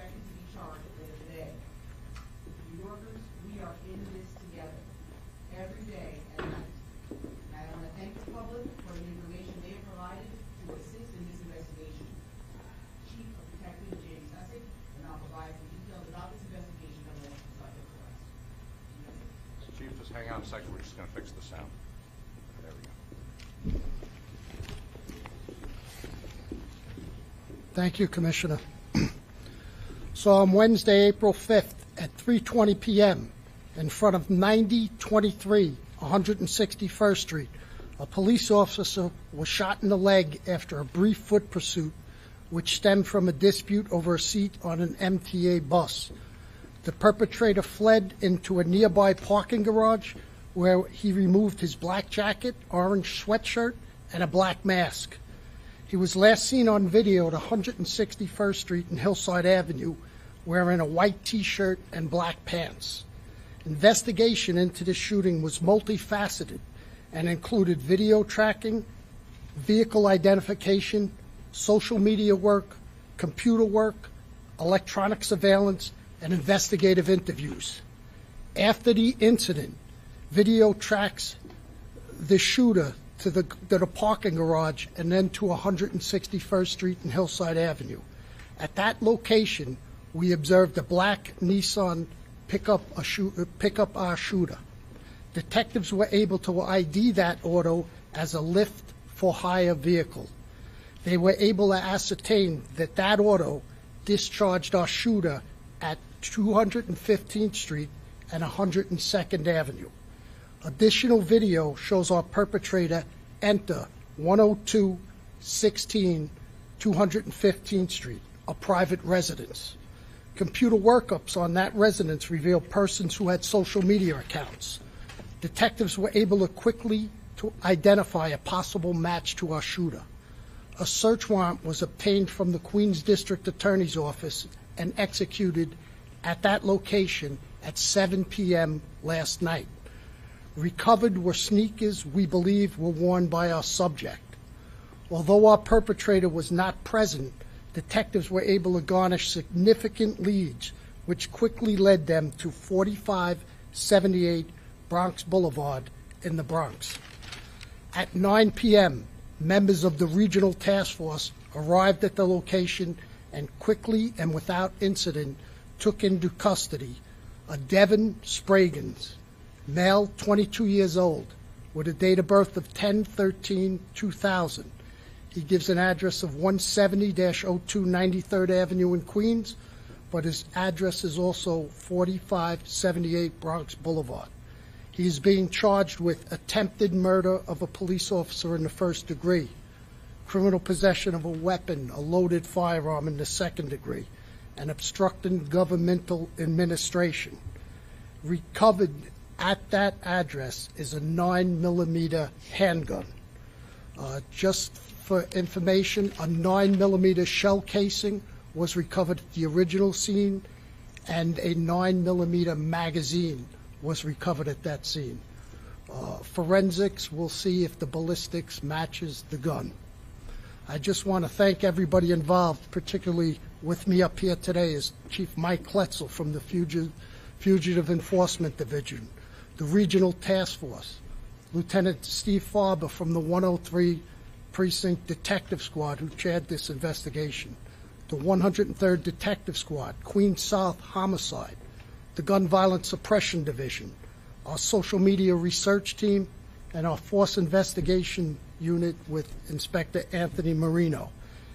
expected to be charged later today. New Yorkers, we are in this together, every day and night. And I want to thank the public for the information they have provided to assist in this investigation. Chief of Detective James Essex will now provide some details about this investigation that led to the subject for us. Chief, just hang on a second. We're just going to fix the sound. There we go. Thank you, Commissioner. So on Wednesday, April 5th at 3:20 p.m. in front of 9023 161st Street, a police officer was shot in the leg after a brief foot pursuit which stemmed from a dispute over a seat on an MTA bus. The perpetrator fled into a nearby parking garage where he removed his black jacket, orange sweatshirt, and a black mask. He was last seen on video at 161st Street and Hillside Avenue wearing a white T-shirt and black pants. Investigation into the shooting was multifaceted and included video tracking, vehicle identification, social media work, computer work, electronic surveillance, and investigative interviews. After the incident, video tracks the shooter to the parking garage and then to 161st Street and Hillside Avenue. At that location, we observed a black Nissan pick up our shooter. Detectives were able to ID that auto as a Lyft for hire vehicle. They were able to ascertain that that auto discharged our shooter at 215th Street and 102nd Avenue. Additional video shows our perpetrator enter 10216 215th Street, a private residence. Computer workups on that residence reveal persons who had social media accounts. Detectives were able to quickly identify a possible match to our shooter. A search warrant was obtained from the Queens District Attorney's Office and executed at that location at 7 p.m. last night. Recovered were sneakers we believe were worn by our subject. Although our perpetrator was not present, detectives were able to garnish significant leads, which quickly led them to 4578 Bronx Boulevard in the Bronx. At 9 p.m., members of the Regional Task Force arrived at the location and quickly and without incident took into custody a Devin Spragans, male, 22 years old, with a date of birth of 10/13/2000. He gives an address of 170-02 93rd Avenue in Queens, but his address is also 4578 Bronx Boulevard. He is being charged with attempted murder of a police officer in the first degree, criminal possession of a weapon, a loaded firearm in the second degree, and obstructing governmental administration. Recovered at that address is a 9mm handgun. Just for information, a 9mm shell casing was recovered at the original scene, and a 9mm magazine was recovered at that scene. Forensics will see if the ballistics matches the gun. I just want to thank everybody involved, particularly with me up here today is Chief Mike Kletzel from the Fugitive Enforcement Division, the Regional Task Force, Lieutenant Steve Farber from the 103 Precinct Detective Squad who chaired this investigation, the 103rd Detective Squad, Queens South Homicide, the Gun Violence Suppression Division, our social media research team, and our Force Investigation Unit with Inspector Anthony Marino.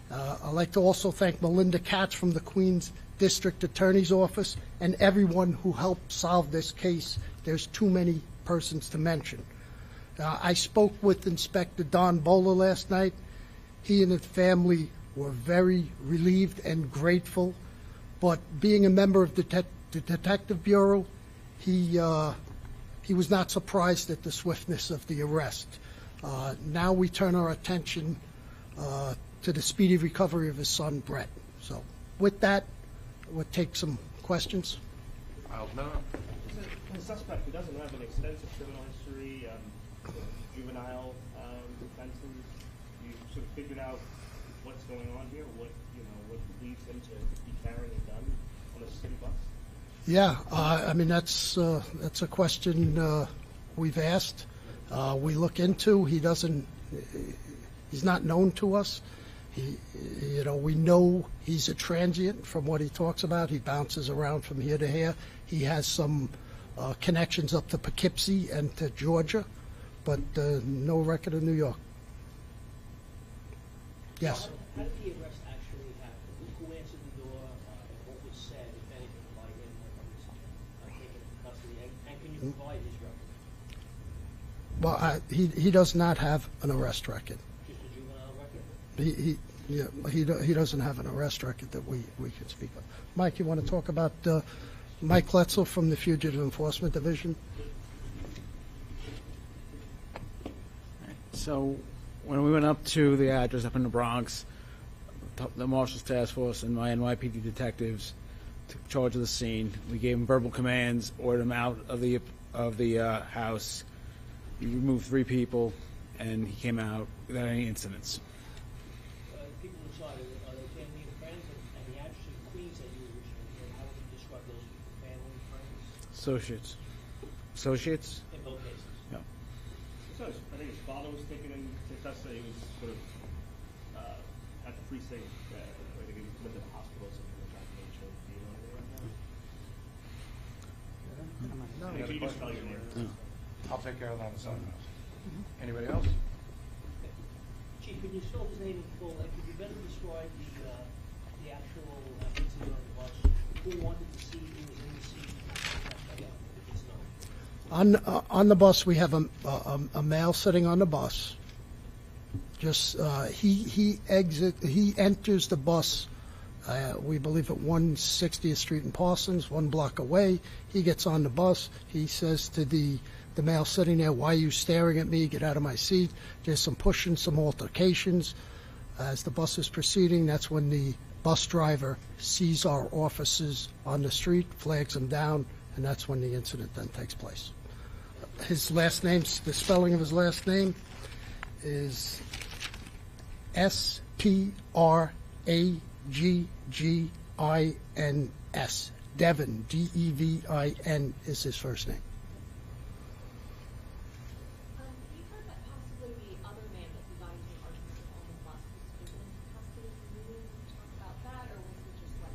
I'd like to also thank Melinda Katz from the Queens District Attorney's Office and everyone who helped solve this case. There's too many persons to mention. I spoke with Inspector Don Bowler last night. He and his family were very relieved and grateful, but being a member of the Detective Bureau, he was not surprised at the swiftness of the arrest. Now we turn our attention to the speedy recovery of his son, Brett. So with that, we'll take some questions. No. The suspect, who doesn't have an extensive criminal history, juvenile offenses, you sort of figured out what's going on here? What leads him to be carrying a gun on a city bus? Yeah, I mean, that's a question we've asked. We look into. He's not known to us. We know he's a transient from what he talks about. He bounces around from here to here. He has some connections up to Poughkeepsie and to Georgia, but no record of New York. Yes. How did the arrest actually happen? Who answered the door? And what was said, if anything, by him when he was taken into custody? And can you provide his record? Well, he does not have an arrest record. Just a juvenile record? He doesn't have an arrest record that we can speak of. Mike, you want to talk about Mike Letzel from the Fugitive Enforcement Division? So when we went up to the address up in the Bronx, the Marshal's Task Force and my NYPD detectives took charge of the scene. We gave him verbal commands, ordered him out of the house. He removed 3 people, and he came out without any incidents. People inside, are they family and friends? And the address in Queens that you originally had, how would you describe those people? Family, friends? Associates. Associates? In both cases? No. So I think his father was taken into custody. He was sort of at the precinct. I think he went to the hospital or something like that nature. Do you know anything about that? Can you just tell your name? I'll take care of that in a second. Anybody else? Chief, could you spell his name in full, and could you better describe the actual incident on the bus? Who wanted to see who was in the seat? If it's known. On the bus, we have a male sitting on the bus. Just he enters the bus. We believe at 160th Street in Parsons, 1 block away. He gets on the bus. He says to the male sitting there, "Why are you staring at me? Get out of my seat." There's some pushing, some altercations. As the bus is proceeding, that's when the bus driver sees our officers on the street, flags them down, and that's when the incident then takes place. His last name, the spelling of his last name is Spraggins. Devin, Devin is his first name. You heard that possibly the other man that you guys were arguing on the bus was in custody. Can you talk about that, or was he just let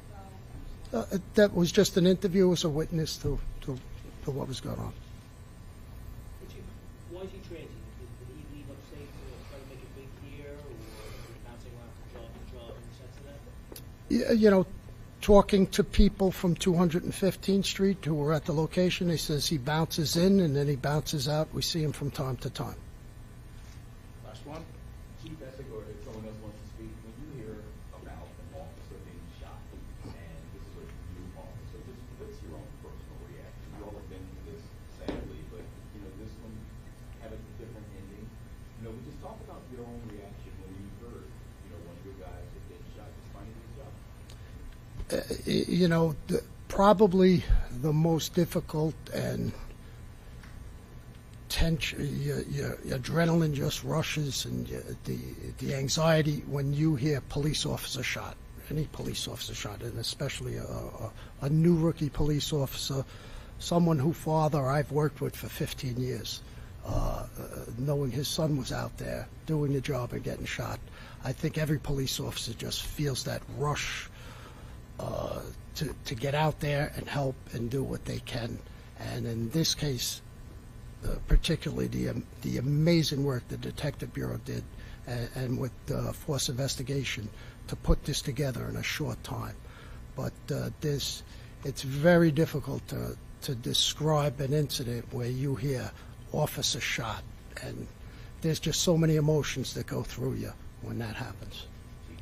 go? That was just an interview as a witness to what was going on. Chief, why is he transient? Did he leave upstate to try to make it big here, or was he bouncing around from job to job in the sense of that? Talking to people from 215th Street who were at the location, he says he bounces in and then he bounces out. We see him from time to time. Last one? Chief Essex, or if someone else wants to speak, when you hear about an officer being shot, and this is a new officer, just what's your own personal reaction? You all have been through this, sadly, but this one had a different ending. We just talk about your own reaction when you heard, one of your guys had been shot, just finding his job. Probably the most difficult and tension, your adrenaline just rushes, and the anxiety when you hear police officer shot, any police officer shot, and especially a new rookie police officer, someone who father I've worked with for 15 years, knowing his son was out there doing the job and getting shot. I think every police officer just feels that rush to get out there and help and do what they can. And in this case, particularly the amazing work the Detective Bureau did and with Force Investigation to put this together in a short time. But it's very difficult to describe an incident where you hear officer shot, and there's just so many emotions that go through you when that happens.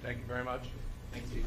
Thank you very much. Thanks, Chief.